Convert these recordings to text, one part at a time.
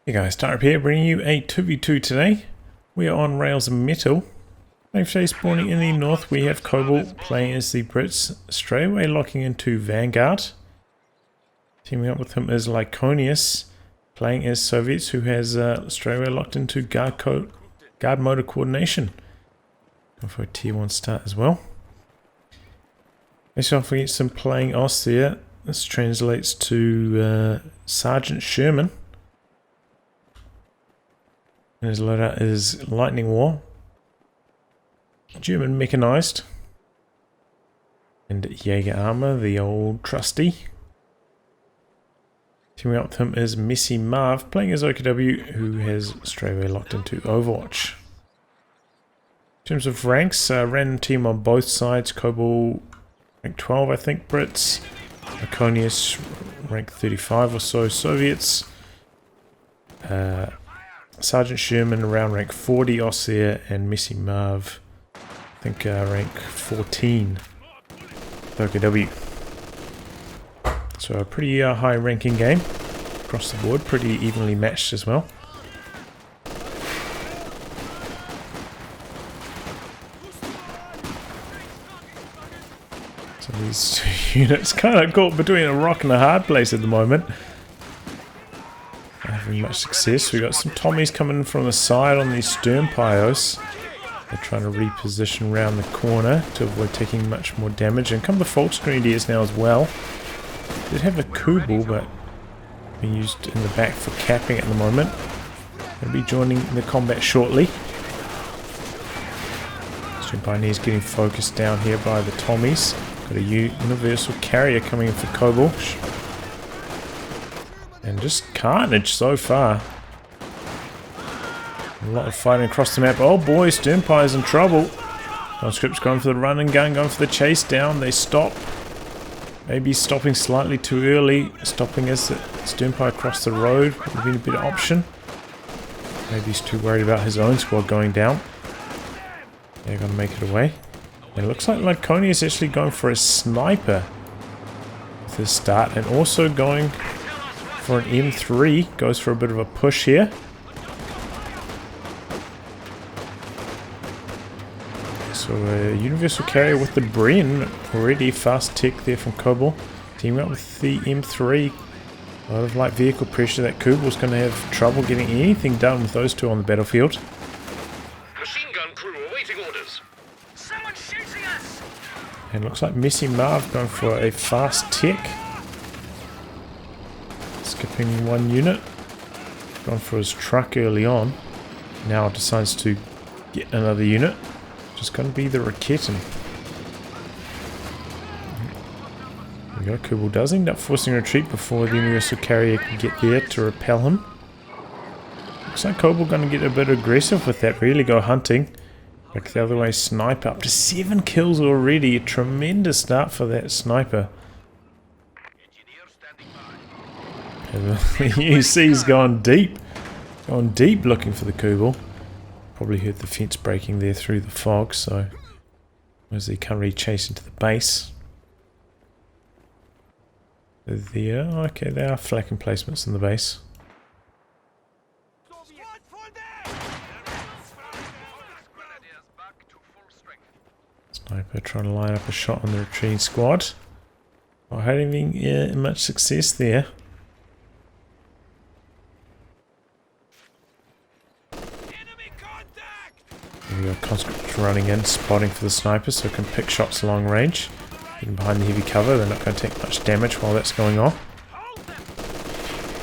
Hey guys, Startup here, bringing you a 2v2 today. We are on Rails and Metal. Today spawning in the north, we have Kobal playing as the Brits, straight away locking into Vanguard. Teaming up with him is Lyconious, playing as Soviets, who has straight away locked into guard motor coordination. Going for a tier 1 start as well. Next off against him playing Ostheer. This translates to Sergeant Sherman. And his loadout is Lightning War, German mechanized, and Jaeger Armour, the old trusty. Teaming up with him is MessyMarv, playing as OKW, who has straight away locked into Overwatch. In terms of ranks, random team on both sides. Kobal rank 12, I think, Brits. Lyconious rank 35 or so, Soviets. Sergeant Sherman around rank 40, Ostheer, and MessyMarv, I think rank 14, OKW. So a pretty high ranking game across the board, pretty evenly matched as well. So these two units kind of caught between a rock and a hard place at the moment. Having much success. We got some Tommies coming from the side on these stern pyos. They're trying to reposition around the corner to avoid taking much more damage. And come the Fault Grenadiers now as well. Did have a Kobal, but being used in the back for capping at the moment. They'll be joining the combat shortly. Stern Pioneers getting focused down here by the Tommies. Got a universal carrier coming in for Kobal. And just carnage so far. A lot of fighting across the map. Oh boy, Sternpie's in trouble. Conscript's going for the run and gun, going for the chase down. They stop. Maybe stopping slightly too early. Stopping as the Sternpie across the road would have been a better option. Maybe he's too worried about his own squad going down. They're going to make it away. And it looks like Lyconious is actually going for a sniper with his start. And also going for an M3, goes for a bit of a push here. So a universal carrier with the Bren, already fast tech there from Kobal. Teaming up with the M3. A lot of light vehicle pressure. That Kobal's going to have trouble getting anything done with those two on the battlefield. Machine gun crew awaiting orders. Someone's shooting us! And looks like MessyMarv going for a fast tech. Skipping one unit. Gone for his truck early on. Now decides to get another unit. Just going to be the Raketin. There we go. Kobal does end up forcing retreat before the universal carrier can get there to repel him. Looks like Kobal going to get a bit aggressive with that. Really go hunting. Back the other way, sniper. Up to 7 kills already. A tremendous start for that sniper. And the UC's gone deep looking for the Kobal. Probably heard the fence breaking there through the fog, so as they can't really chase into the base. There, okay, there are flak emplacements in the base. Sniper trying to line up a shot on the retreating squad. Not having much success there. We got conscripts running in, spotting for the sniper so can pick shots long range. Getting behind the heavy cover, they're not going to take much damage while that's going on.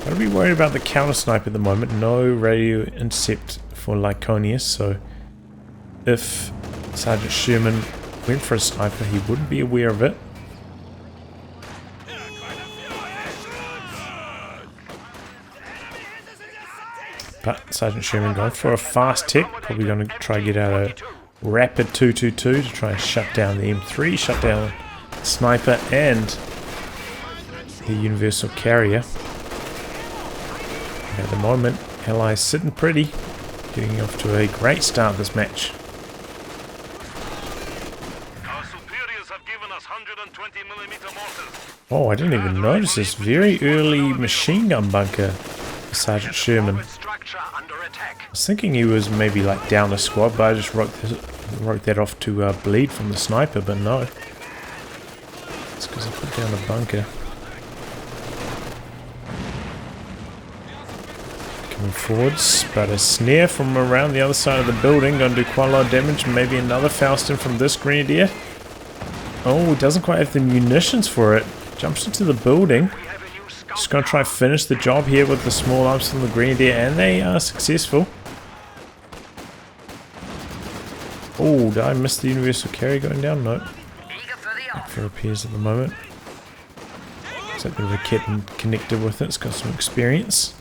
Gotta be worried about the counter sniper at the moment. No radio intercept for Lyconious, so if Sergeant Sherman went for a sniper, he wouldn't be aware of it. But Sergeant Sherman going for a fast tech, probably going to try to get out a rapid 2-2-2 to try and shut down the M3, shut down the sniper and the universal carrier. And at the moment, Allies sitting pretty, getting off to a great start this match. Our superiors have given us 120mm mortars. Oh, I didn't even notice this very early machine gun bunker Sergeant Sherman. I was thinking he was maybe like down a squad, but I just wrote that off to bleed from the sniper, but no. It's because I put down a bunker. Coming forwards, but a snare from around the other side of the building, going to do quite a lot of damage. Maybe another Faustin from this grenadier. Oh, he doesn't quite have the munitions for it. Jumps into the building. Just going to try and finish the job here with the small arms from the grenadier, and they are successful. Oh, did I miss the universal carry going down? No. Not for repairs at the moment. It's like the rocket connected with it. It's got some experience.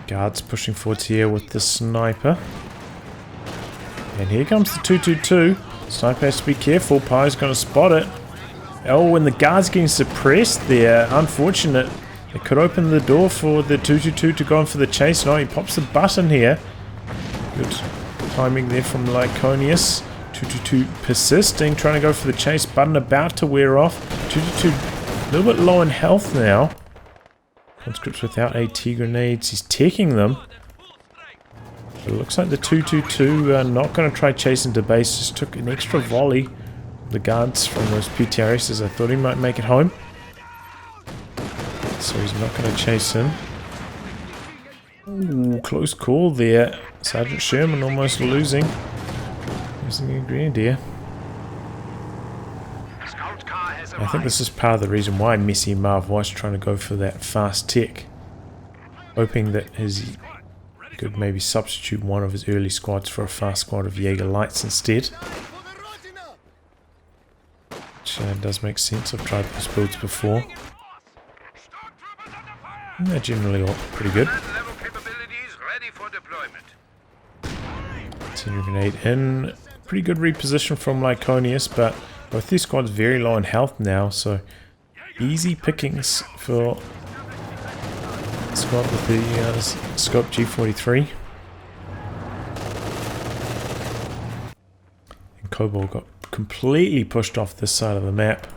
Guards pushing forwards here with the sniper. And here comes the 222. Sniper has to be careful. Pie's going to spot it. Oh, and the guard's getting suppressed there. Unfortunate. It could open the door for the 222 to go in for the chase. No, he pops the button here. Good timing there from Lyconious. 222 persisting, trying to go for the chase. Button about to wear off. 222 a little bit low in health now. Conscripts without AT grenades. He's taking them. But it looks like the 222 not going to try chasing to base. Just took an extra volley. The guards from those PTRSs. I thought he might make it home. So he's not going to chase him. Ooh, close call there. Sergeant Sherman almost losing a grenadier. I think this is part of the reason why MessyMarv was trying to go for that fast tech. Hoping that he could maybe substitute one of his early squads for a fast squad of Jaeger lights instead. Which does make sense. I've tried those builds before. And they're generally all pretty good. Senior grenade in. Pretty good reposition from Lyconious, but both these squads very low in health now, so easy pickings for the squad with the scope G43. And Kobal got completely pushed off this side of the map,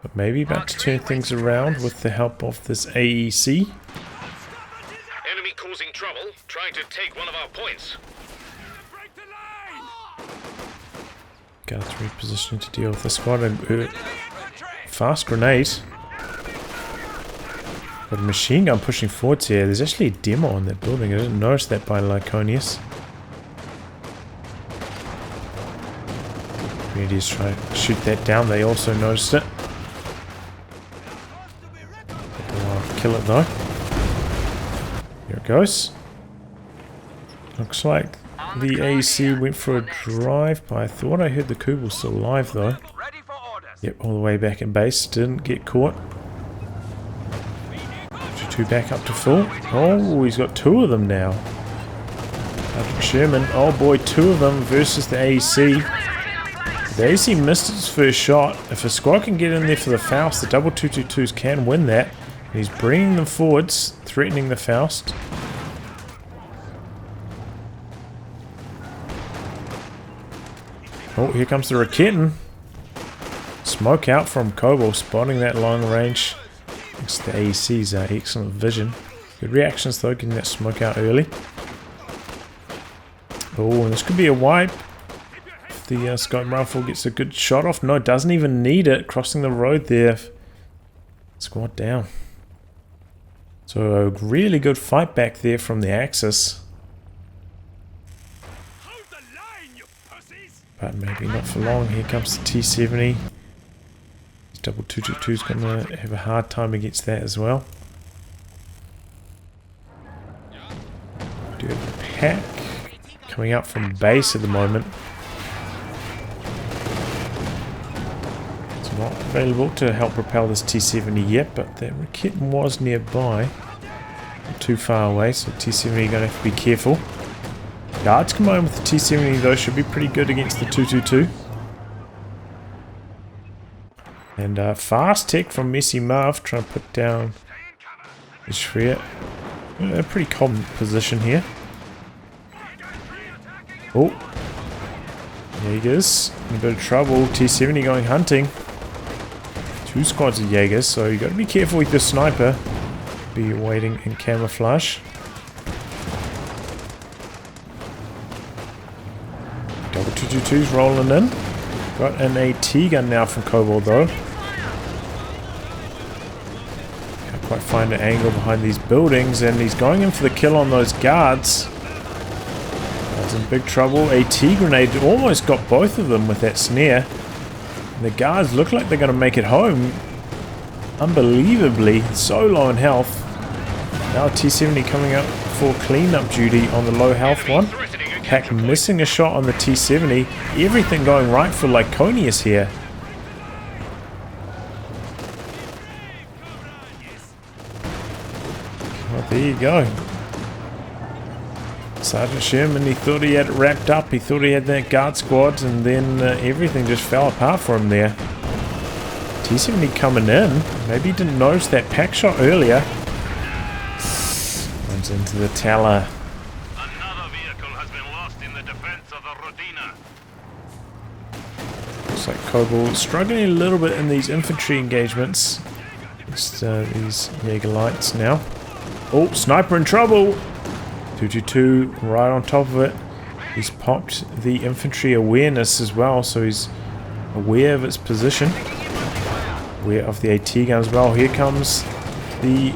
but maybe about to turn things around with the help of this AEC. Enemy causing trouble, trying to take one of our points. Guards repositioning to deal with the squad. And fast grenade. Got a machine gun pushing forwards here. There's actually a demo on that building. I didn't notice that by Lyconious. Grenadiers try to shoot that down. They also noticed it. I'll kill it though. Here it goes. Looks like the AEC went for a drive-by. I thought I heard the Kobal still alive though. Yep, all the way back in base. Didn't get caught. 2 back up to full. Oh, he's got 2 of them now. Sherman. Oh boy, 2 of them versus the AEC. The AEC missed its first shot. If a squad can get in there for the Faust, the double 222s can win that. And he's bringing them forwards, threatening the Faust. Oh, here comes the Raketten. Smoke out from Kobal, spotting that long range. It's the AEC's excellent vision. Good reactions though, getting that smoke out early. Oh, and this could be a wipe. If the scope rifle gets a good shot off. No, it doesn't even need it. Crossing the road there. Squad down. So a really good fight back there from the Axis. But maybe not for long. Here comes the T-70. Double 222 is going to have a hard time against that as well. Do have a pack coming up from base at the moment. It's not available to help propel this T-70 yet, but that Raketten was nearby. Not too far away, so T-70 going to have to be careful. Guards combined with the T-70 though should be pretty good against the 222. And fast tech from MessyMarv trying to put down the Shred. A pretty common position here. Oh, Jaegers in a bit of trouble. T-70 going hunting. 2 squads of Jaegers, so you got to be careful with your sniper. be waiting in camouflage. Double 222's rolling in. Got an AT gun now from Kobal though. Can't quite find an angle behind these buildings, and he's going in for the kill on those guards. Guards in big trouble. AT grenade almost got both of them with that snare. And the guards look like they're going to make it home. Unbelievably, so low in health. Now T-70 coming up for cleanup duty on the low health one. Pack missing a shot on the T-70. Everything going right for Lyconious here. Well, there you go. Sergeant Sherman, he thought he had it wrapped up. He thought he had that guard squad, and then everything just fell apart for him there. T-70 coming in. Maybe he didn't notice that pack shot earlier. Runs into the tower. Another vehicle has been lost in the defense of the Rodina. Looks like Kobal struggling a little bit in these infantry engagements. Just these Jaeger lights now. Oh, sniper in trouble! 222 right on top of it. He's popped the infantry awareness as well, so he's aware of its position. Aware of the AT gun as well. Here comes the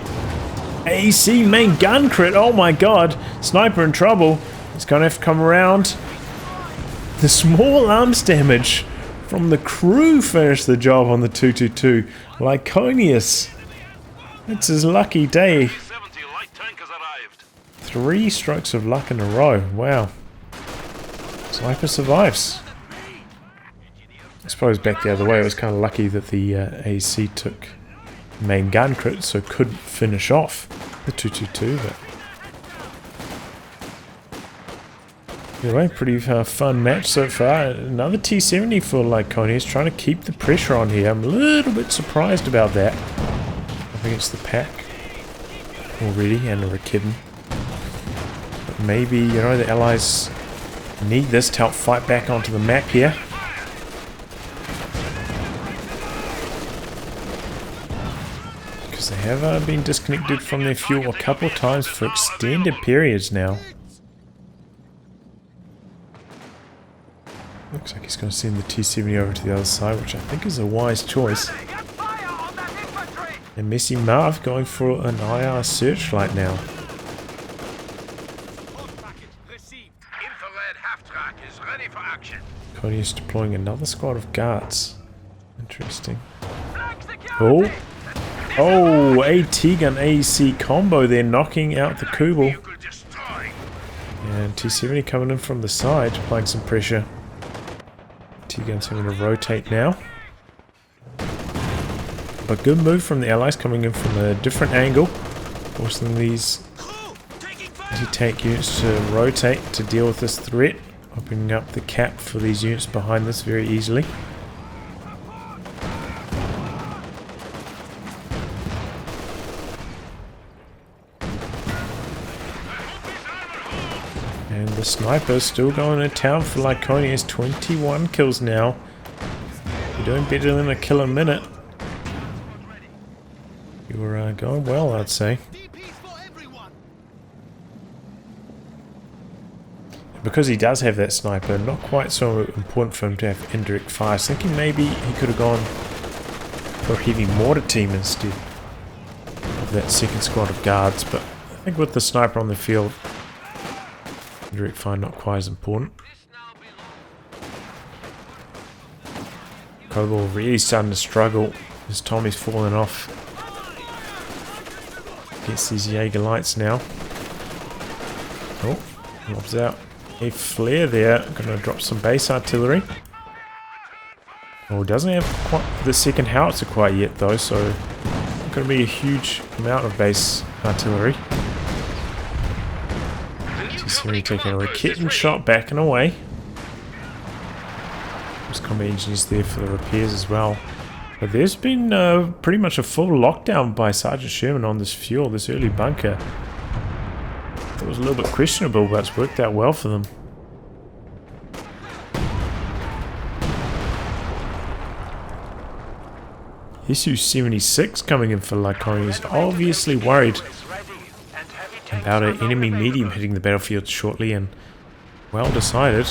AC main gun crit. Oh my god. Sniper in trouble. He's going to have to come around. The small arms damage from the crew finished the job on the 222. Lyconious. It's his lucky day. 3 strokes of luck in a row. Wow. Sniper survives. I suppose back the other way, it was kind of lucky that the AC took main gun crit, so could finish off the 222. But anyway, pretty fun match so far. Another T-70 for Lyconious, trying to keep the pressure on here. I'm a little bit surprised about that. Up against the pack already, and a Kidden. Maybe, you know, the Allies need this to help fight back onto the map here. Because they have been disconnected from their fuel a couple of times for extended periods now. Looks like he's going to send the T-70 over to the other side, which I think is a wise choice. And MessyMarv going for an IR searchlight now. Lyconious deploying another squad of guards. Interesting. Oh! Oh! AT gun AEC combo there, knocking out the Kobal. And T-70 coming in from the side, applying some pressure. T-gun's having to rotate now. But good move from the Allies, coming in from a different angle, forcing these anti-tank units to rotate to deal with this threat. Opening up the cap for these units behind this very easily. And the sniper still going to town for Lyconious. 21 kills now. You're doing better than a kill a minute. You were going well, I'd say. Because he does have that sniper, not quite so important for him to have indirect fire. I was thinking maybe he could have gone for a heavy mortar team instead of that second squad of guards, but I think with the sniper on the field, indirect fire not quite as important. Kobal really starting to struggle as Tommy's falling off. Gets these Jaeger lights now. Oh, lobs out. A flare there, gonna drop some base artillery. Oh, doesn't have quite the second howitzer quite yet though, so not gonna be a huge amount of base artillery. T-70 taking a Raketen shot, backing away. There's combat engineers there for the repairs as well. But there's been pretty much a full lockdown by Sergeant Sherman on this fuel, this early bunker. It was a little bit questionable, but it's worked out well for them. Su-76 coming in for Lyconious. Obviously worried about an enemy medium hitting the battlefield shortly, and well decided.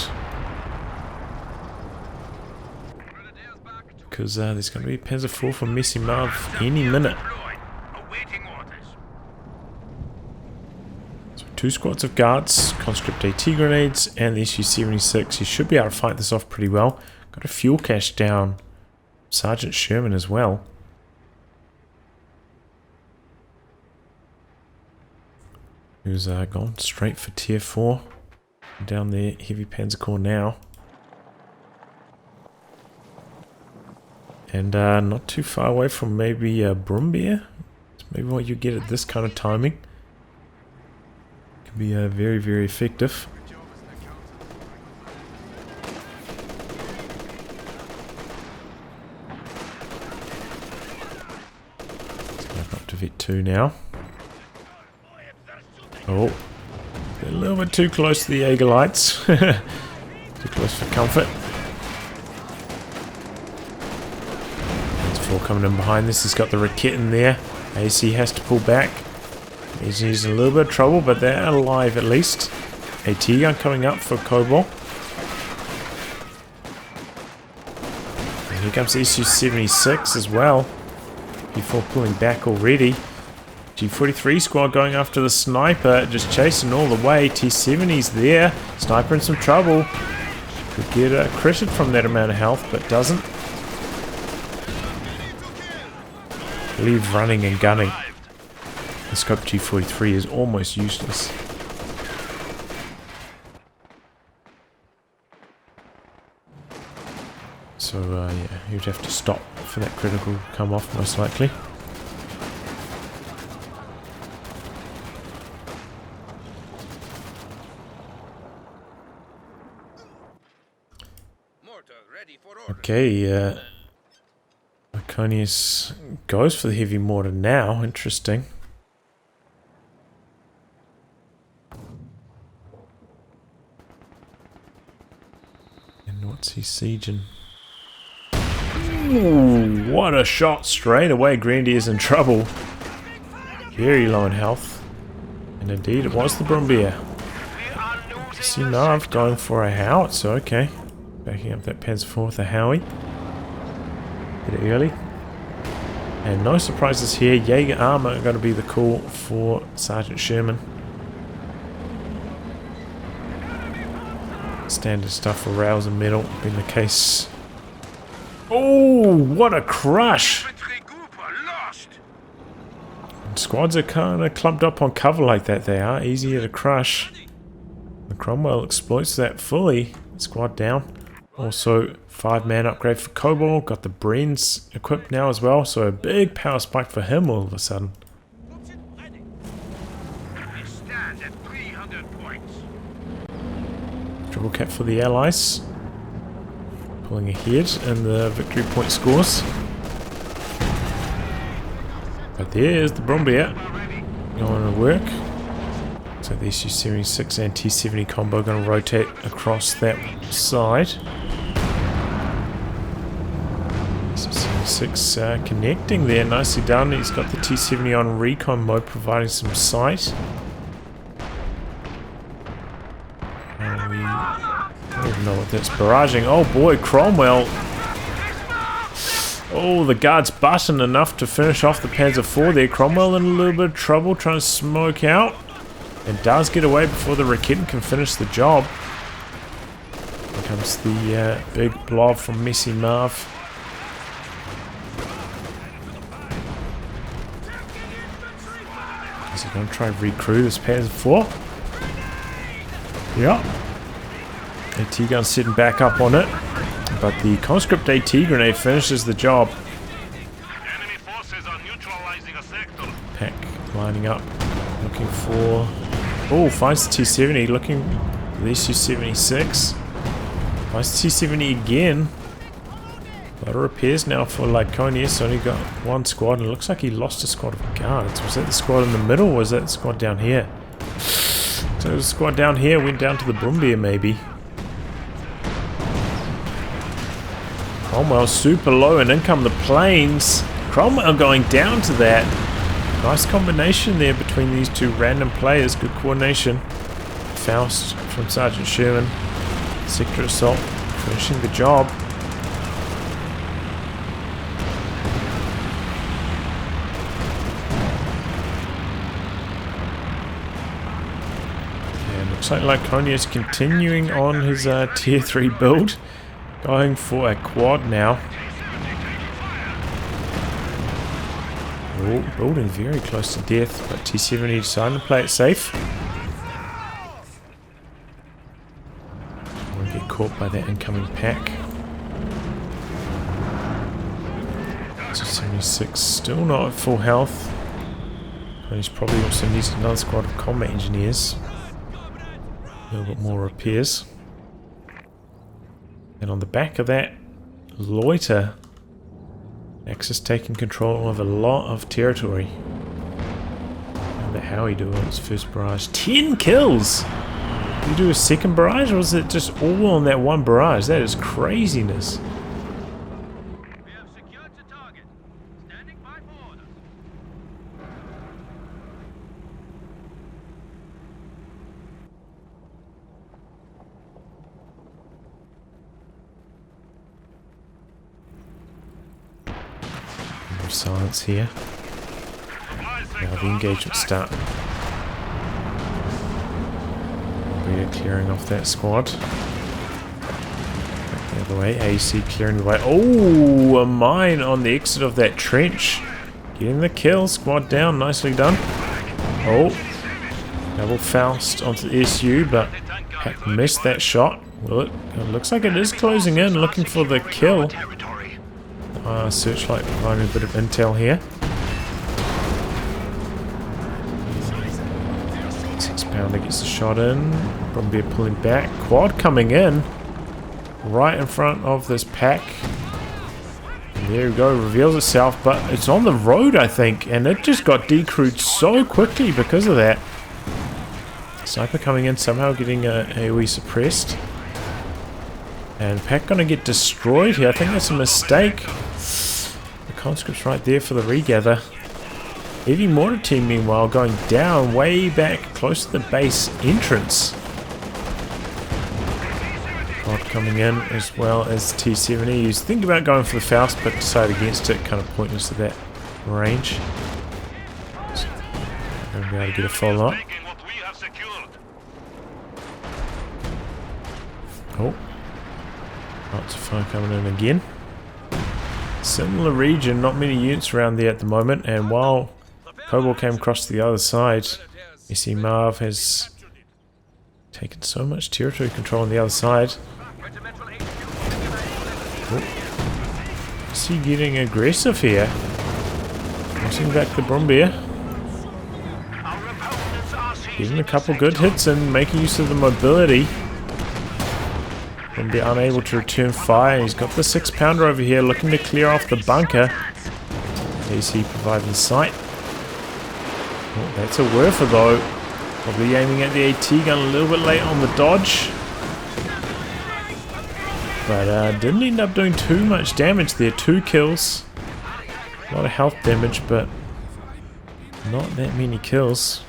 Because there's going to be a Panzer IV from MessyMarv any minute. So 2 squads of guards, conscript AT grenades, and the Su-76. He should be able to fight this off pretty well. Got a fuel cache down. Sergeant Sherman as well. Who's gone straight for tier 4. Down there, heavy Panzer Corps now. And not too far away from maybe Brumbier. It's maybe what you get at this kind of timing. Can be very, very effective. Let's go up to Vet 2 now. Oh, a little bit too close to the Jaeger lights. Too close for comfort. Coming in behind this, he's got the Rakit in there. AC has to pull back. He's in a little bit of trouble, but they're alive at least. AT gun coming up for Kobal. And here comes Su-76 as well. Before pulling back already. G43 squad going after the sniper, just chasing all the way. T-70's there. Sniper in some trouble. Could get critted from that amount of health, but doesn't. Leave running and gunning. The scope G43 is almost useless. So yeah, you'd have to stop for that critical to come off most likely. Okay, Lyconious goes for the heavy mortar now. Interesting. And what's he sieging? Ooh, what a shot straight away. Grandier's in trouble. Very low in health. And indeed it was the Brumbier. MessyMarv going for a howitzer. Okay. Backing up that Panzer IV with a Howie. Hit it early. And no surprises here. Jaeger Armour are going to be the call for Sergeant Sherman. Standard stuff for rails and metal been the case. Oh, what a crush! And squads are kind of clumped up on cover like that. They are easier to crush. The Cromwell exploits that fully. Squad down. Also, 5-man upgrade for Kobal. Got the Brens equipped now as well, so a big power spike for him all of a sudden. Triple cap for the Allies. Pulling ahead in the victory point scores. But there's the Brumbier going to work. So the Su-76 and T-70 combo going to rotate across that side. Su-76 connecting there, nicely done. He's got the T-70 on recon mode, providing some sight. I don't even know what that's barraging. Oh boy, Cromwell. Oh, the guard's button enough to finish off the Panzer IV there. Cromwell in a little bit of trouble trying to smoke out. And does get away before the Rakit can finish the job. Here comes the big blob from MessyMarv. Is he going to try and recruit this Panzer IV? Yeah. AT gun sitting back up on it. But the conscript AT grenade finishes the job. Enemy forces are neutralizing a sector. Pack lining up. Looking for... Oh, finds the T-70, looking for the Su-76. Finds the T-70 again. A lot of repairs now for Lyconious. Only got one squad, and it looks like he lost a squad of guards. Was that the squad in the middle, or was that the squad down here? So the squad down here went down to the Brumbier, maybe. Cromwell super low, and in come the planes. Cromwell going down to that. Nice combination there between these two random players. Good coordination. Faust from Sergeant Sherman. Sector Assault finishing the job. And looks like Lyconious continuing on his tier 3 build. Going for a quad now. Oh, building very close to death, but T70 decided to play it safe. Won't get caught by that incoming pack. T76 still not at full health. And he's probably also needs another squad of combat engineers. A little bit more repairs. And on the back of that, Loiter. Axis taking control of a lot of territory. Remember how he do on his first barrage. 10 kills! Did he do a second barrage, or was it just all on that one barrage? That is craziness. We have secured the target. Standing by for orders. Silence here. Now the engagement start. We are clearing off that squad. Back the other way. AC clearing the way. Oh, a mine on the exit of that trench. Getting the kill. Squad down. Nicely done. Oh. Double Faust onto the SU, but missed that shot. Well, it looks like it is closing in, looking for the kill. Searchlight providing a bit of intel here. 6-pounder gets the shot in. Brumbier pulling back. Quad coming in. Right in front of this pack. And there we go. Reveals itself. But it's on the road, I think. And it just got decrewed so quickly because of that. Sniper coming in. Somehow getting AoE suppressed. And pack gonna get destroyed here. I think that's a mistake. Conscripts right there for the regather. Heavy mortar team meanwhile going down way back close to the base entrance. Quad coming in as well as T70. He's thinking about going for the Faust but decided against it. Kind of pointless at that range. So, going to be able to get a follow up. Oh. Lots of fire coming in again. Similar region, not many units around there at the moment, and while Kobal came across to the other side, MessyMarv has taken so much territory control on the other side. Oh. Is he getting aggressive here? Pushing back the Brumbier. Getting a couple good hits and making use of the mobility. Be unable to return fire. He's got the 6-pounder over here looking to clear off the bunker. AC providing sight. Oh, that's a Werfer though. Probably aiming at the AT gun a little bit late on the dodge. But didn't end up doing too much damage there. 2 kills. A lot of health damage, but not that many kills.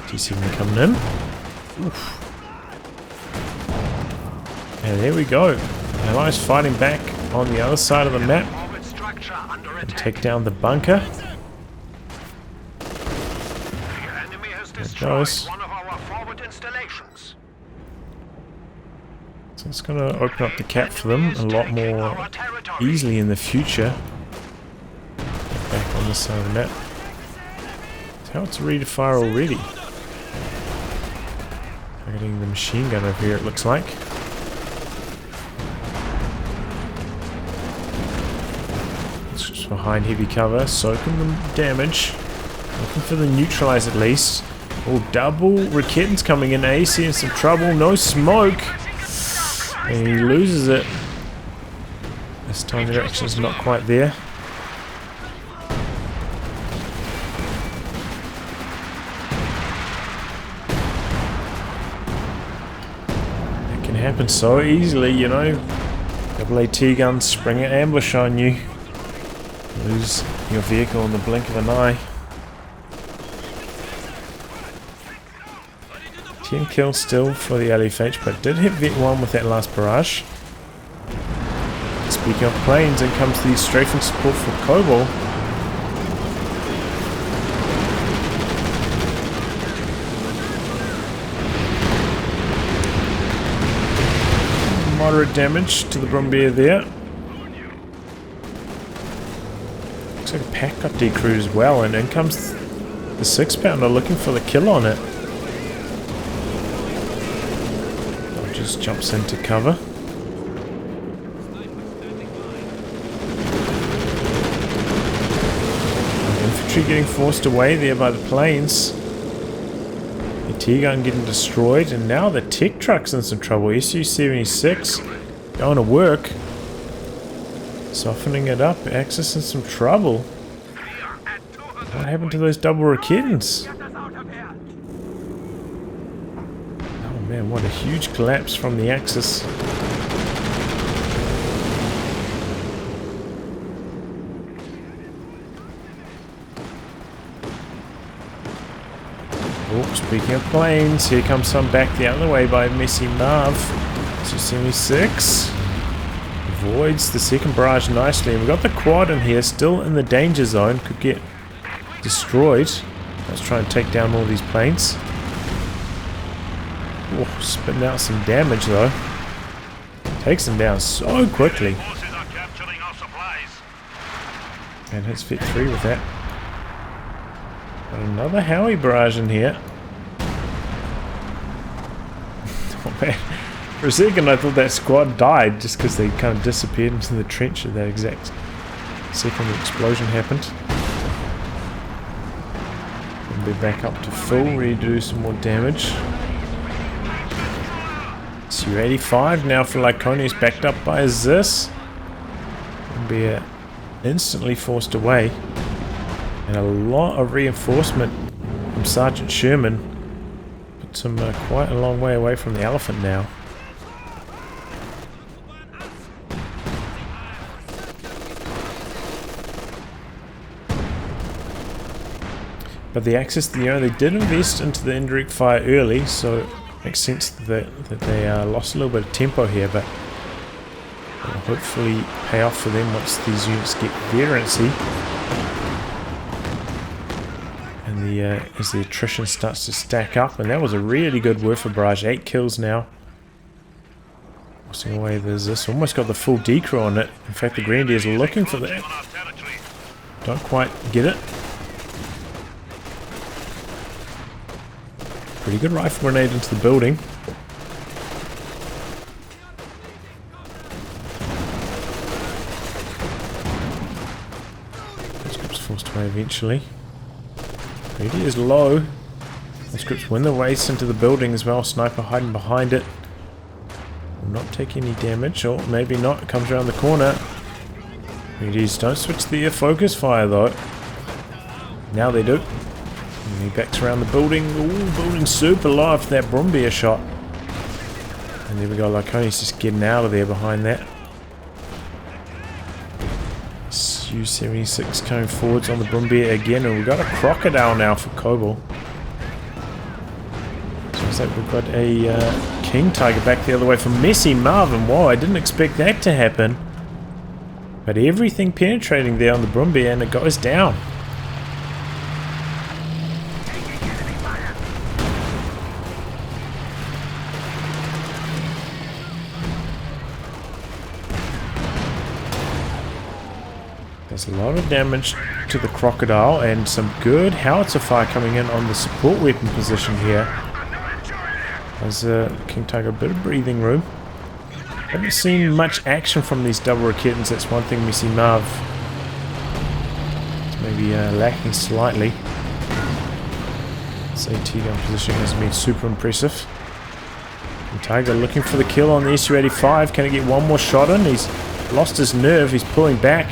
T70 coming in. Oof. And there we go. Allies fighting back on the other side of the map. And take down the bunker. There it goes. So it's going to open up the cap for them a lot more easily in the future. Back on this side of the map. It's how it's ready to fire already. Targeting the machine gun over here, it looks like. It's just behind heavy cover, soaking the damage. Looking for the neutralize at least. Oh, double Raketten's coming in. AC in some trouble. No smoke. And he loses it. This time the action's not quite there. happen so easily, you know. Double AT guns spring an ambush on you. Lose your vehicle in the blink of an eye. 10 kills still for the LFH, but did hit Vet 1 with that last barrage. Speaking of planes, in comes the strafing support for Kobal. Moderate damage to the Brumbier there. Looks like a pack got decrewed as well, and in comes the 6-pounder looking for the kill on it. Just jumps into cover. Infantry getting forced away there by the planes. The T-gun getting destroyed, and now the tech truck's in some trouble. SU-76 going to work. Softening it up. Axis in some trouble. What happened to those double Raketans? Man, what a huge collapse from the Axis. Oh, speaking of planes, here comes some back the other way by MessyMarv. SU-76 avoids the second barrage nicely, and we've got the quad in here, still in the danger zone, could get destroyed. Let's try and take down all these planes. Oh, spitting out some damage though. Takes them down so quickly. And hits Vet 3 with that. Got another Howie barrage in here. Oh man. For a second I thought that squad died just because they kind of disappeared into the trench at that exact second the explosion happened. And we're back up to full, ready to do some more damage. SU-85 now for Lyconious, backed up by Zis. And be instantly forced away. And a lot of reinforcement from Sergeant Sherman. Puts him quite a long way away from the elephant now. But the Axis, you know, they did invest into the indirect fire early, so makes sense that they lost a little bit of tempo here, but will hopefully pay off for them once these units get veterancy. And as the attrition starts to stack up, and that was a really good Werfer barrage, 8 kills now. Forcing away there's this, almost got the full decrew on it. In fact, the Grenadiers are looking for that. Don't quite get it. Pretty good rifle grenade into the building. Conscripts forced away eventually. Ready is low. Conscripts win their ways into the building as well. Sniper hiding behind it. Will not take any damage, or maybe not. It comes around the corner. Readies don't switch the focus fire though. Now they do. And he backs around the building. Ooh, building super low for that Brumbier shot. And there we go, Lyconious just getting out of there behind that. SU-76 coming forwards on the Brumbier again, and we've got a crocodile now for Kobal. So looks like we've got a King Tiger back the other way from MessyMarv, and whoa, I didn't expect that to happen. But everything penetrating there on the Brumbier, and it goes down. There's a lot of damage to the crocodile, and some good howitzer fire coming in on the support weapon position here. As King Tiger a bit of breathing room. Haven't seen much action from these double Raketans, that's one thing MessyMarv is maybe lacking slightly. This AT gun position has been super impressive. King Tiger looking for the kill on the SU-85. Can he get one more shot in? He's lost his nerve, he's pulling back.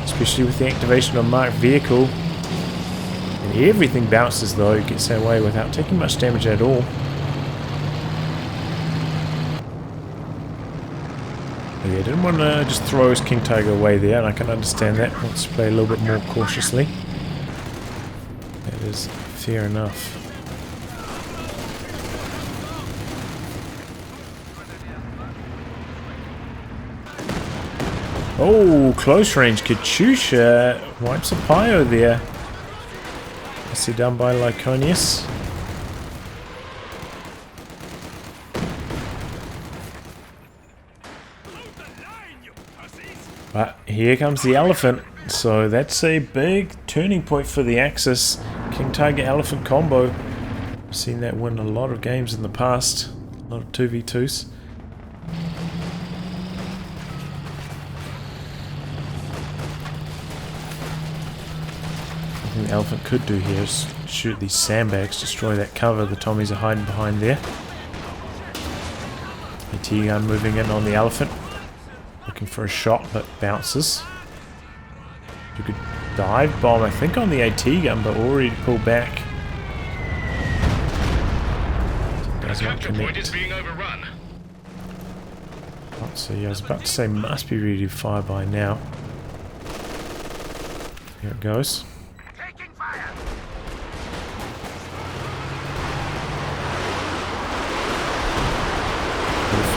Especially with the activation of marked vehicle. And everything bounces though, he gets away without taking much damage at all. Yeah, didn't want to just throw his King Tiger away there, and I can understand that. Wants to play a little bit more cautiously. That is fair enough. Oh, close range Katyusha wipes a Pyro there. I see down by Lyconious. But here comes the Elephant, so that's a big turning point for the Axis. King Tiger Elephant combo. I've seen that win a lot of games in the past, a lot of 2v2s. Something the Elephant could do here is shoot these sandbags, destroy that cover the Tommies are hiding behind there. AT gun moving in on the Elephant. Looking for a shot, but bounces. You could dive bomb, I think, on the AT gun, but already pulled back. Does not connect. Oh, so yeah, I was about to say, must be ready to fire by now. Here it goes.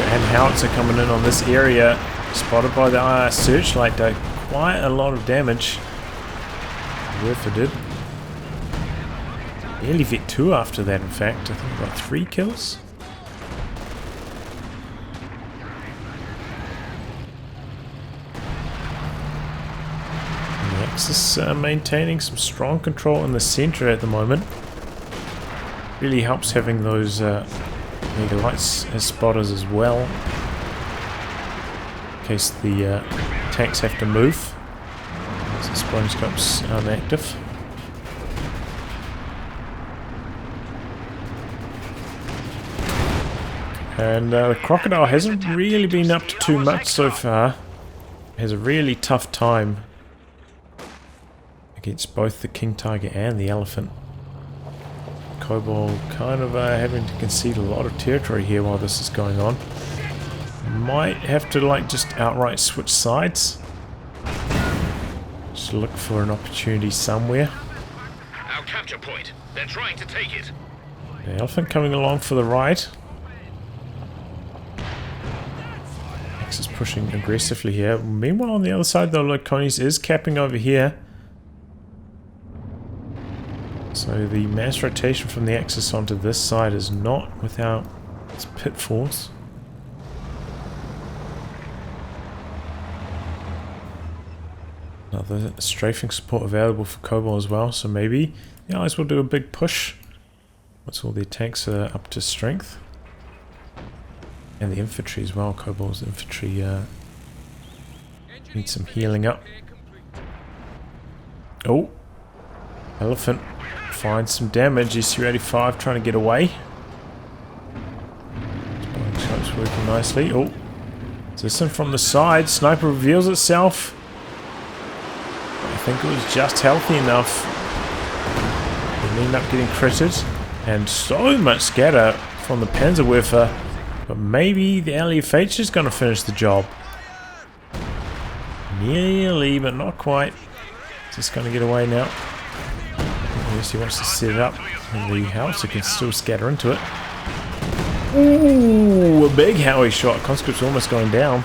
And howitzer coming in on this area. Spotted by the searchlight, though. Quite a lot of damage. Worth it did. Nearly hit 2 after that, in fact. I think about 3 kills. And the Axis maintaining some strong control in the center at the moment. Really helps having those mega lights as spotters as well. In case the tanks have to move. So spotting scopes aren't active. And the Crocodile hasn't really been up to too much so far. Has a really tough time against both the King Tiger and the Elephant. Kobal kind of having to concede a lot of territory here while this is going on. Might have to like just outright switch sides. Just look for an opportunity somewhere. Our capture point. They're trying to take it. The Elephant coming along for the right. X is pushing aggressively here. Meanwhile on the other side though, Lyconious is capping over here. So the mass rotation from the Axis onto this side is not without its pitfalls. Another strafing support available for Kobal as well, so maybe the Allies will do a big push once all their tanks are up to strength. And the infantry as well. Kobal's infantry needs some healing up. Oh! Elephant finds some damage. SU-85 trying to get away. Spotting scopes working nicely. Oh! This one from the side. Sniper reveals itself. I think it was just healthy enough. Didn't end up getting critted. And so much scatter from the Panzerwerfer. But maybe the LEFH is going to finish the job. Nearly, but not quite. Just going to get away now. Unless he wants to set it up. And the howitzer can still scatter into it. Ooh, a big Howie shot. Conscript's almost going down.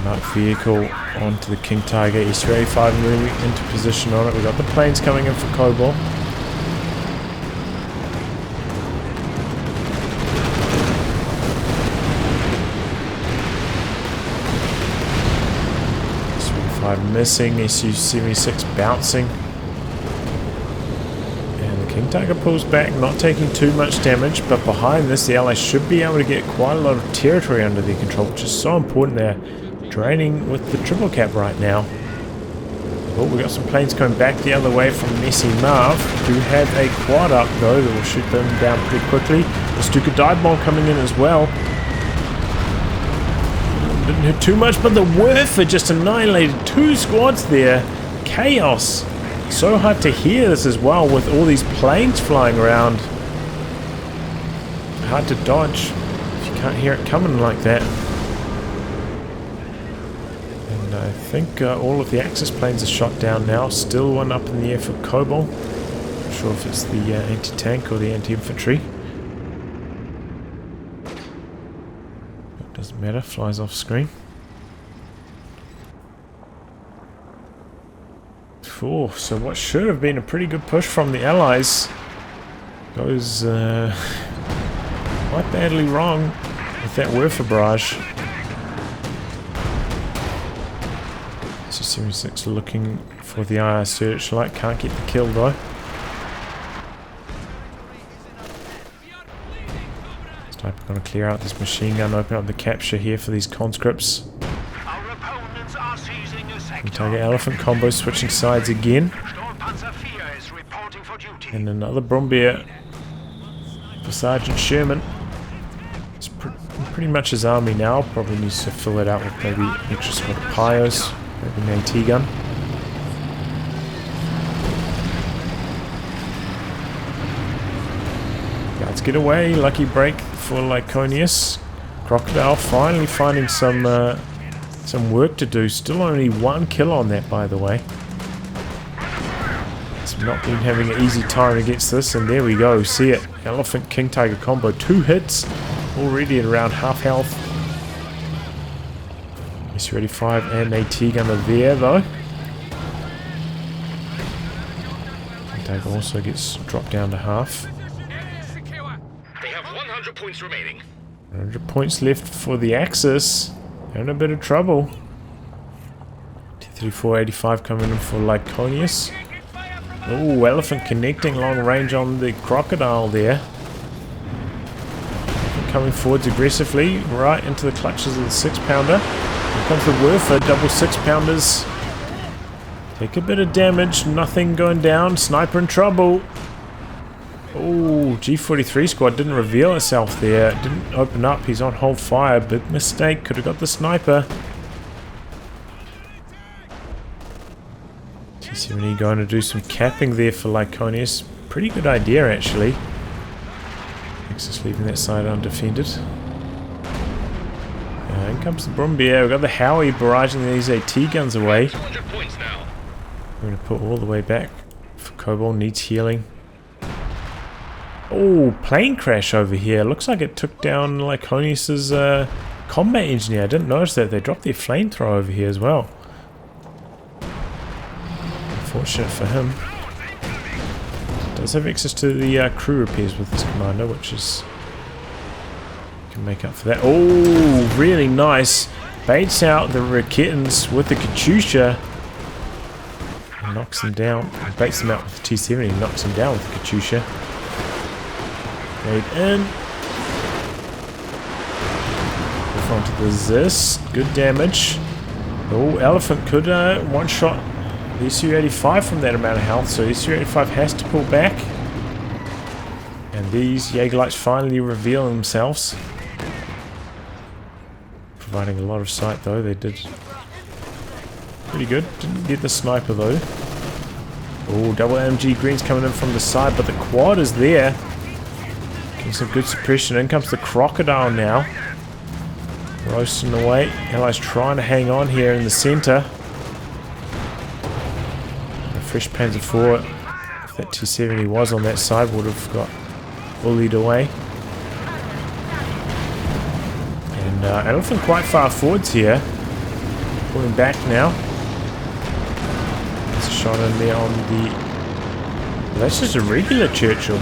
Marked vehicle onto the King Tiger. SU-85 moving into position on it. We've got the planes coming in for Kobal. SU-85 missing. SU-76 bouncing. And the King Tiger pulls back, not taking too much damage, but behind this the Allies should be able to get quite a lot of territory under their control, which is so important there. Draining with the triple cap right now. Oh, we've got some planes coming back the other way from MessyMarv, who have a quad up though that will shoot them down pretty quickly. The Stuka dive bomb coming in as well. Didn't hit too much, but the Werfer just annihilated 2 squads there. Chaos. So hard to hear this as well with all these planes flying around. hard to dodge if you can't hear it coming like that. And I think all of the Axis planes are shot down now. Still one up in the air for Kobal. Not sure if it's the anti-tank or the anti-infantry. Doesn't matter, flies off screen. Oh, so what should have been a pretty good push from the Allies goes quite badly wrong with that Werfer barrage. C-76 looking for the IR searchlight, can't get the kill though. Sniper gonna clear out this machine gun, open up the capture here for these conscripts. Target Elephant combo switching sides again. And another Brombeer for Sergeant Sherman. It's pretty much his army now. Probably needs to fill it out with maybe extra squad of Pios, maybe an AT gun. Guards get away. Lucky break for Lyconious. Crocodile finally finding some work to do. Still only 1 kill on that, by the way. It's not been having an easy time against this, and there we go. See it. Elephant King Tiger combo. 2 hits. Already at around half health. SU-85 and AT gunner there, though. King Tiger also gets dropped down to half. They have 100 points remaining. 100 points left for the Axis. They're in a bit of trouble. T-34-85 coming in for Lyconious. Oh, Elephant connecting long range on the Crocodile there. Coming forwards aggressively, right into the clutches of the 6-pounder. Here comes the Werfer, double 6-pounders. Take a bit of damage, nothing going down. Sniper in trouble. Oh, G43 squad didn't reveal itself there. It didn't open up. He's on hold fire. Big mistake. Could have got the sniper. T-70 going to do some capping there for Lyconious. Pretty good idea, actually. Axis leaving that side undefended. In comes the Brombeer. We've got the Howie barraging these AT guns away. 200 points now. We're going to put all the way back. For Kobal, needs healing. Oh, plane crash over here. Looks like it took down Lyconious's combat engineer. I didn't notice that. They dropped their flamethrower over here as well. Unfortunate for him. Does have access to the crew repairs with this commander, which is... can make up for that. Oh, really nice. Baits out the Raketans with the Katyusha. And knocks them down. Baits them out with the T-70. Knocks them down with the Katyusha. Made in. Off onto the Zis. Good damage. Oh, Elephant could one-shot the SU-85 from that amount of health, so SU-85 has to pull back. And these Jaeger lights finally reveal themselves. Providing a lot of sight though, they did pretty good. Didn't get the sniper though. Oh, double MG greens coming in from the side, but the quad is there. Getting some good suppression. In comes the Crocodile now. Roasting away. Allies trying to hang on here in the center. A fresh Panzer IV, if that T-70 was on that side, would have got bullied away. And Elephant quite far forwards here. Pulling back now. There's a shot in there on the... well, that's just a regular Churchill.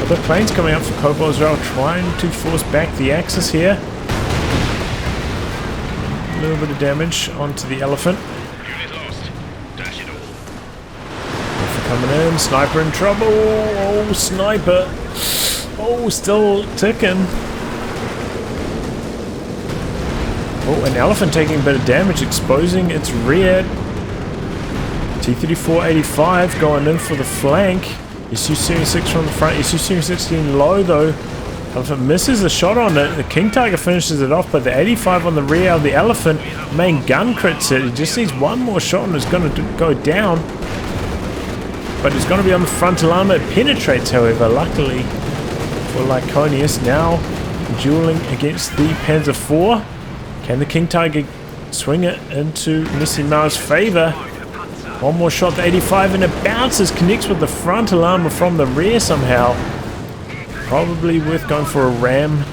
Other planes coming up for Kobal as well, trying to force back the Axis here. A little bit of damage onto the Elephant. Unit lost. Dash it all. Elephant coming in, Sniper in trouble. Oh, Sniper. Oh, still ticking. Oh, an Elephant taking a bit of damage, exposing its rear. T-34-85 going in for the flank. SU-76 from the front. SU-76 getting low though. Elephant misses a shot on it. The King Tiger finishes it off, but the 85 on the rear of the Elephant main gun crits it. He just needs one more shot and it's going to go down. But it's going to be on the frontal armor. It penetrates, however, luckily for Lyconious. Now dueling against the Panzer IV. Can the King Tiger swing it into MessyMarv's favor? One more shot, the 85, and it bounces, connects with the frontal armor from the rear somehow. Probably worth going for a ram.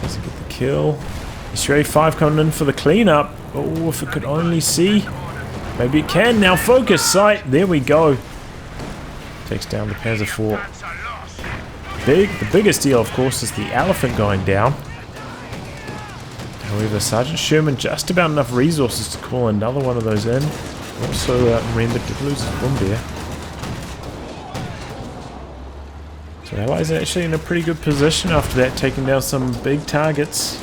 Does it get the kill? SU-85 coming in for the cleanup. Oh, if it could only see. Maybe it can. Now focus, sight. There we go. Takes down the Panzer IV. The biggest deal, of course, is the Elephant going down. However, Sergeant Sherman just about enough resources to call another one of those in. Also, remember to lose his boom bear. So Allies are actually in a pretty good position after that, taking down some big targets.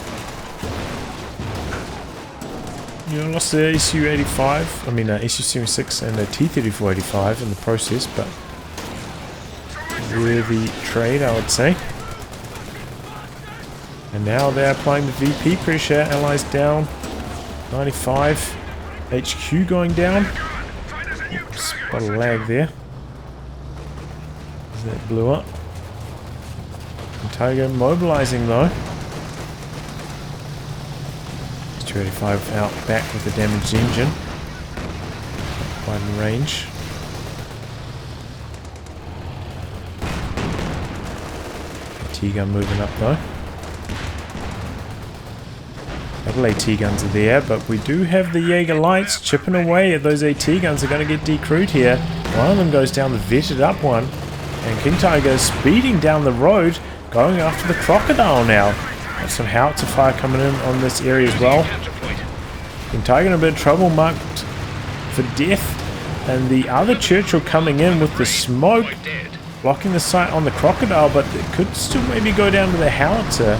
You know, lost the SU-85, I mean SU-76 and the T-34-85 in the process, but worthy trade, I would say. And now they're applying the VP pressure. Allies down 95. HQ going down. Oops, spot a lag there. That blew up. And Tiger mobilizing though. 285 out back with the damaged engine. Quite in range. T-gun moving up though. Double AT guns are there, but we do have the Jaeger lights chipping away at those AT guns. Are going to get decrewed here. One of them goes down the vetted up one. And King Tiger is speeding down the road, going after the Crocodile now. Got some howitzer fire coming in on this area as well. King Tiger in a bit of trouble, marked for death. And the other Churchill coming in with the smoke, blocking the sight on the Crocodile, but it could still maybe go down to the howitzer.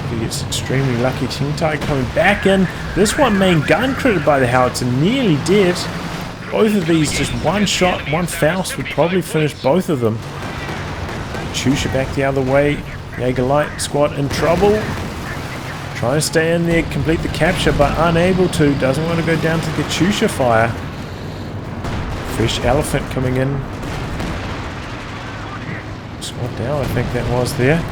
He gets extremely lucky. King Tiger coming back in. This one main gun critted by the howitzer, nearly dead. Both of these, just one shot, one Faust would probably finish both of them. Katyusha back the other way. Jaeger Light squad in trouble. Trying to stay in there, complete the capture, but unable to. Doesn't want to go down to Katyusha fire. Fresh Elephant coming in. Squad down, I think that was there.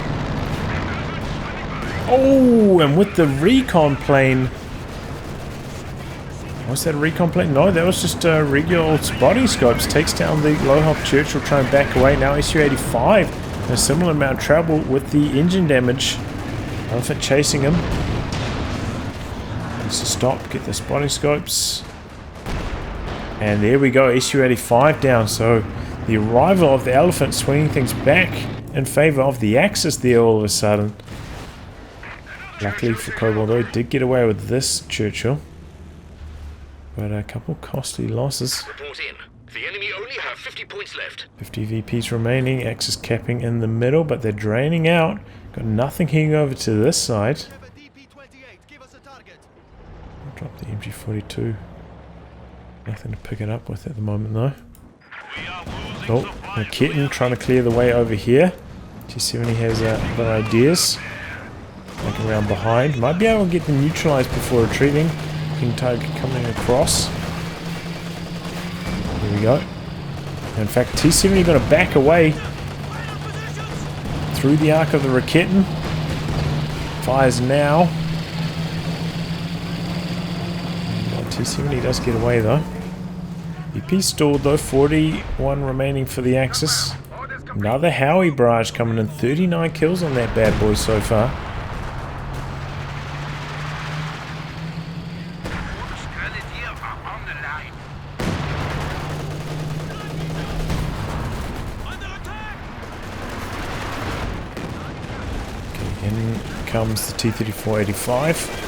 Oh, and with the recon plane. Was that a recon plane? No, that was just regular old spotting scopes. Takes down the low-health Churchill, trying to back away. Now SU-85. A similar amount of trouble with the engine damage. Elephant chasing him. Needs to stop, get the spotting scopes. And there we go, SU-85 down. So the arrival of the Elephant swinging things back in favor of the Axis there all of a sudden. Luckily for Kobal though, he did get away with this Churchill. But a couple costly losses. Report in. The enemy only have 50 points left. 50 VPs remaining, Axis capping in the middle, but they're draining out. Got nothing heading over to this side. I'll drop the MG42. Nothing to pick it up with at the moment though. Oh, McKitten trying to clear the way over here. T70 has other ideas. Looking around behind. Might be able to get them neutralized before retreating. King Tiger coming across. Here we go. In fact, T70 going to back away through the arc of the Raketen. Fires now. T70 does get away though. VP stalled though. 41 remaining for the Axis. Another Howie barrage coming in. 39 kills on that bad boy so far. In comes the T-34-85.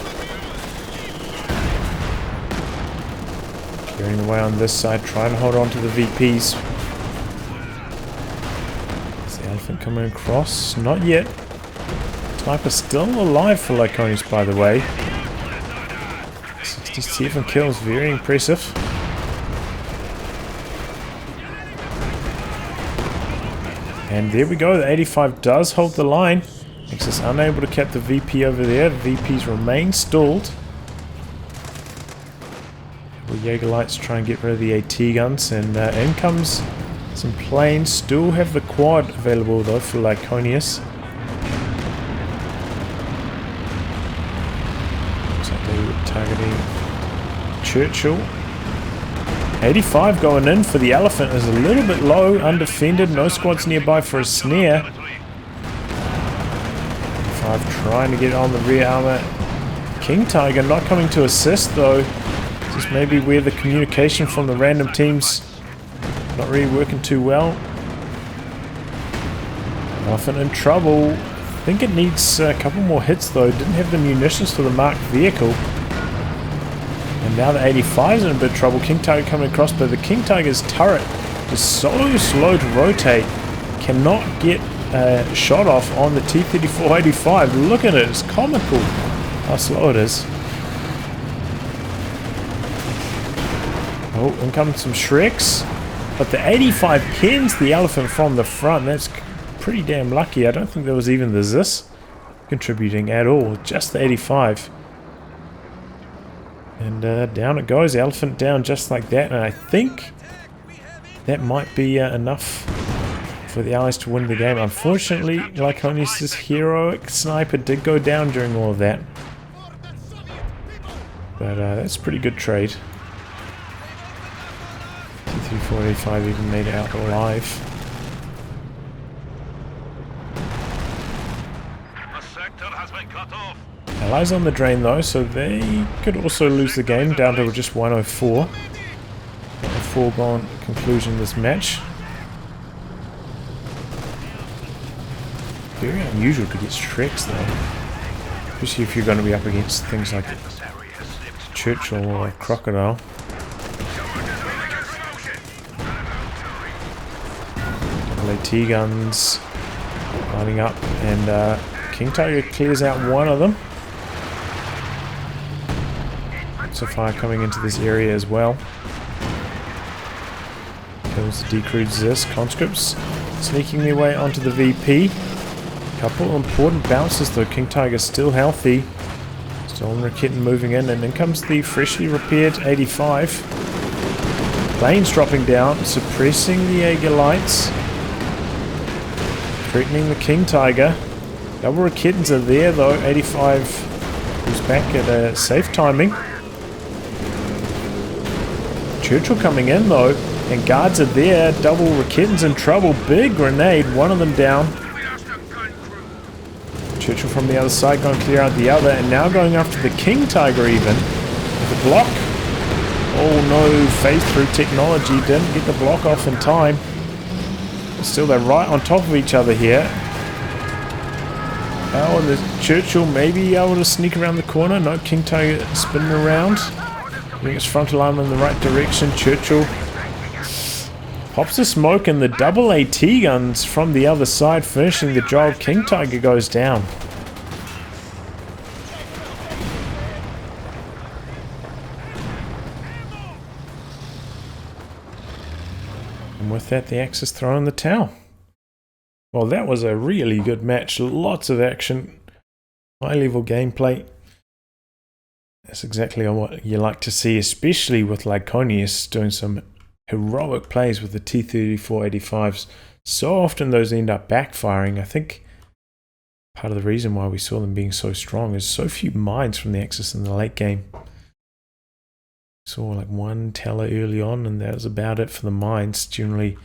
Clearing the way on this side, trying to hold on to the VPs. Is the Elephant coming across? Not yet. Sniper still alive for Lyconious, by the way. 67 kills, very impressive. And there we go, the 85 does hold the line. Makes us unable to cap the VP over there. The VPs remain stalled. The Jaeger Lights try and get rid of the AT guns, and in comes Some planes still have the quad available though for Lyconious. Looks like they were targeting Churchill. 85 going in for the Elephant is a little bit low, undefended, no squads nearby for a snare. 85 trying to get on the rear armor. King Tiger not coming to assist though. This is maybe where the communication from the random teams not really working too well. Elephant in trouble. I think it needs a couple more hits though. Didn't have the munitions for the marked vehicle. And now the 85's in a bit of trouble. King Tiger coming across, but the King Tiger's turret is so slow to rotate. Cannot get a shot off on the T-34-85. Look at it, it's comical how slow it is. Oh, in comes some Shreks. But the 85 pins the Elephant from the front. That's pretty damn lucky. I don't think there was even the Zis contributing at all. Just the 85. And down it goes. Elephant down just like that. And I think that might be enough for the Allies to win the game. Unfortunately, Lyconious' heroic sniper did go down during all of that. But that's a pretty good trade. T-34-85 even made it out alive. Allies on the drain though, so they could also lose the game down to just 104. A foregone conclusion of this match. Very unusual to get Shreks though. Especially if you're going to be up against things like Churchill or Crocodile. AT guns lining up, and King Tiger clears out one of them. Lots of fire coming into this area as well. Kills the decrewed Zis. Conscripts sneaking their way onto the VP. Couple important bounces though. King Tiger still healthy. Stolen Raketen moving in, and then comes the freshly repaired 85. Planes dropping down, suppressing the Jaeger lights. Threatening the King Tiger. Double Raketens are there though. 85 is back at a safe timing. Churchill coming in though, and guards are there. Double Raketens in trouble. Big grenade, one of them down. Churchill from the other side going to clear out the other, and now going after the King Tiger even. The block. Oh no, phase through technology. Didn't get the block off in time. Still, they're right on top of each other here. Oh, and the Churchill may be able to sneak around the corner. No, King Tiger spinning around. Getting its frontal arm in the right direction. Churchill pops the smoke, and the double AT guns from the other side finishing the job. King Tiger goes down. And with that, the Axis throw in the towel. Well, that was a really good match. Lots of action. High-level gameplay. That's exactly what you like to see, especially with Lyconious doing some heroic plays with the T-34-85s. So often those end up backfiring. I think part of the reason why we saw them being so strong is so few mines from the Axis in the late game. Saw like one teller early on, and that was about it for the mines. Generally,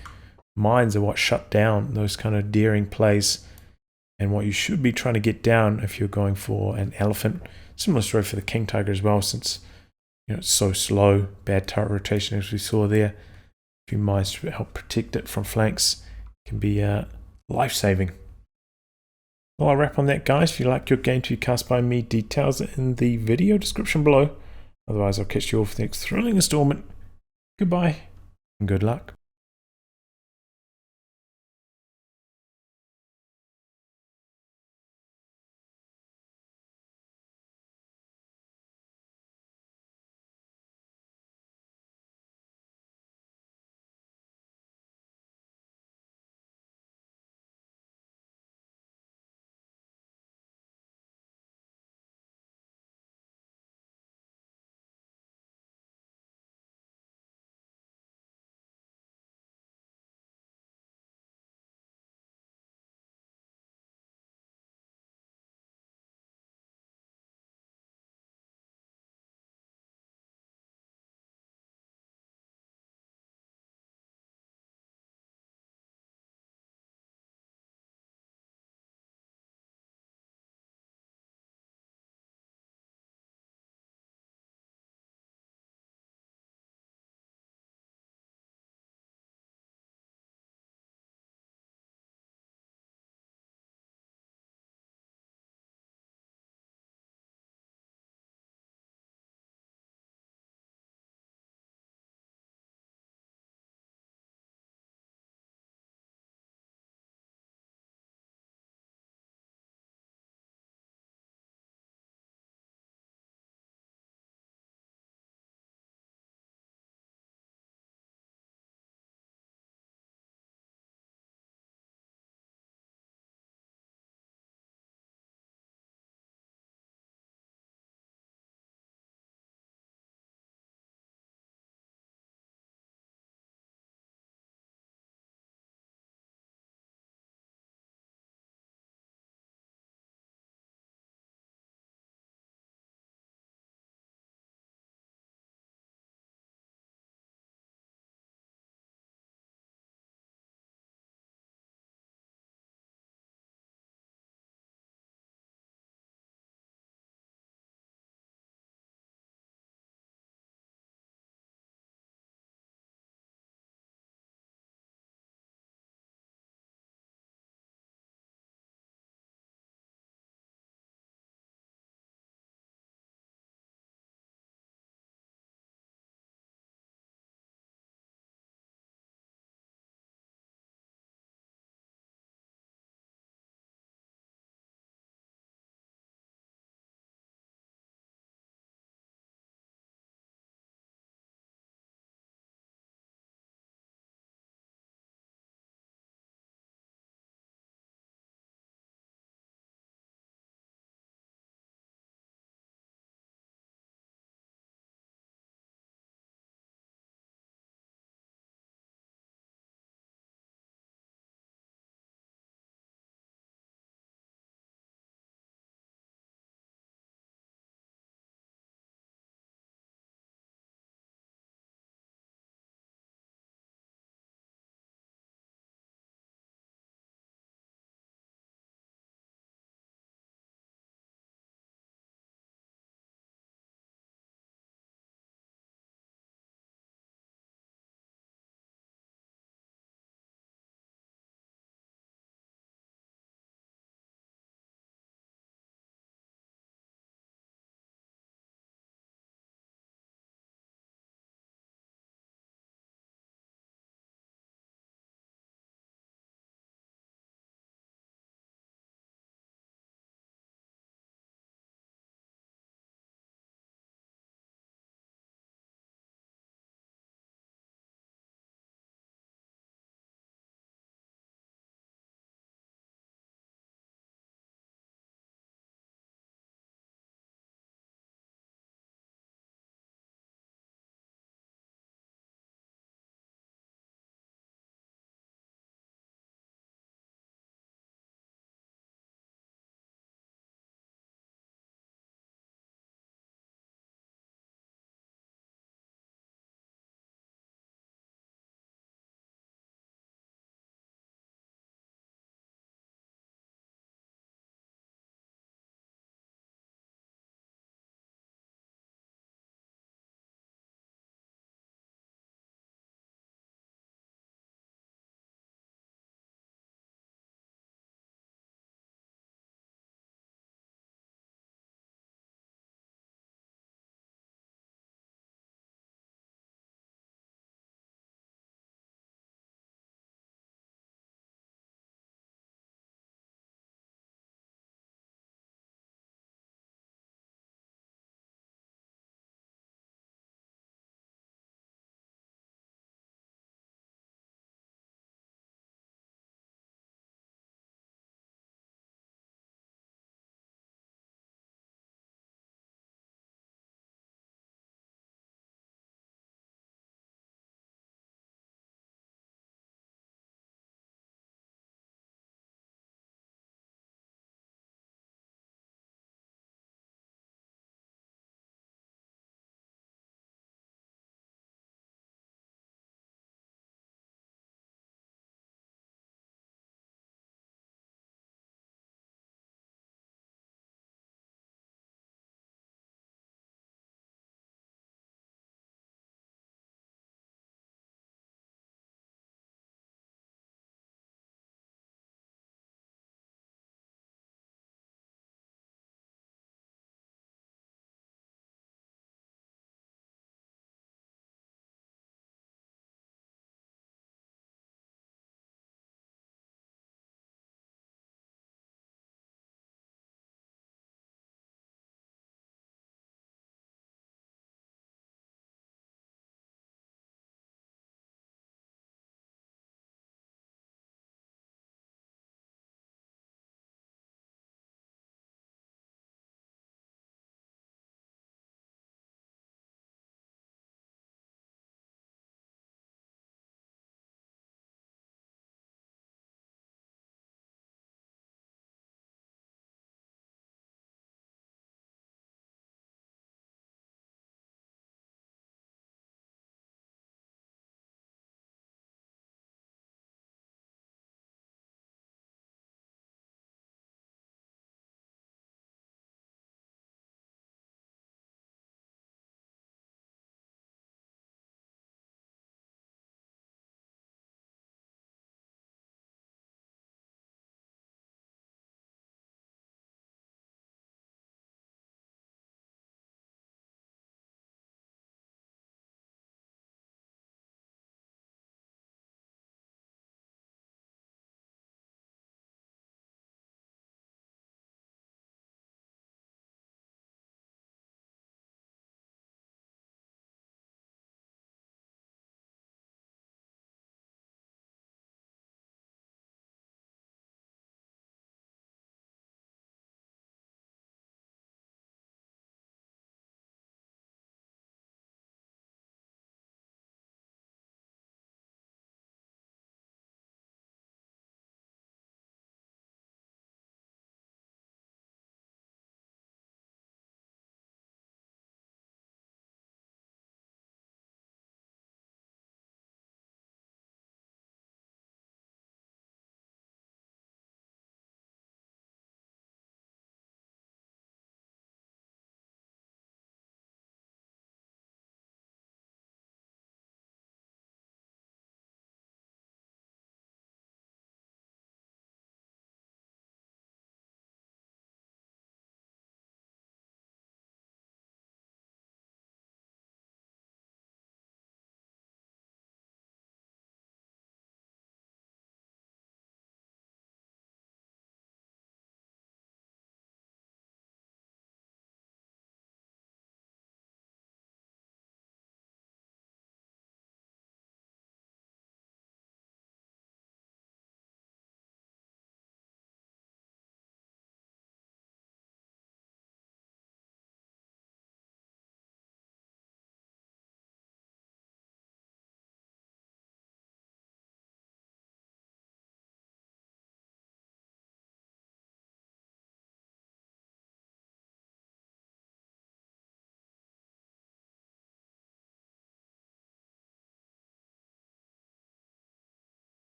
mines are what shut down those kind of daring plays, and what you should be trying to get down if you're going for an Elephant. Similar story for the King Tiger as well, since it's so slow, bad turret rotation as we saw there. A few mines to help protect it from flanks can be life-saving. Well, I'll wrap on that, guys. If you like your game to be cast by me, details are in the video description below. Otherwise, I'll catch you all for the next thrilling installment. Goodbye, and good luck.